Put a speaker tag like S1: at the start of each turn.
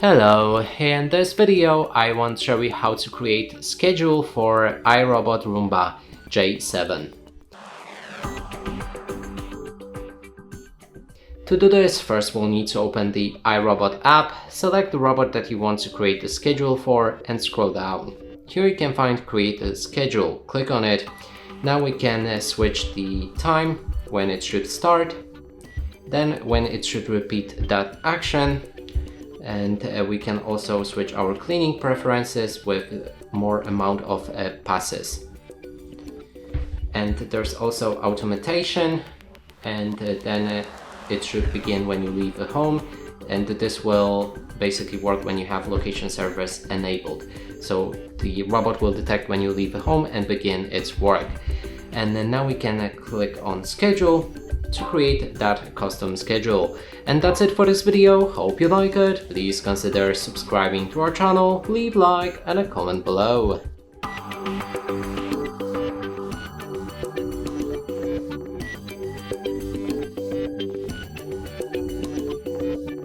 S1: Hello, in this video I want to show you how to create a schedule for iRobot Roomba J7. To do this, first we'll need to open the iRobot app, select the robot that you want to create the schedule for and scroll down. Here you can find create a schedule, click on it. Now we can switch the time when it should start, then when it should repeat that action, and we can also switch our cleaning preferences with more amount of passes. And there's also automation, and then it should begin when you leave a home, and this will basically work when you have location service enabled. So the robot will detect when you leave a home and begin its work. And then now we can click on schedule to create that custom schedule. And that's it for this video. Hope you like it. Please consider subscribing to our channel, leave a like and a comment below.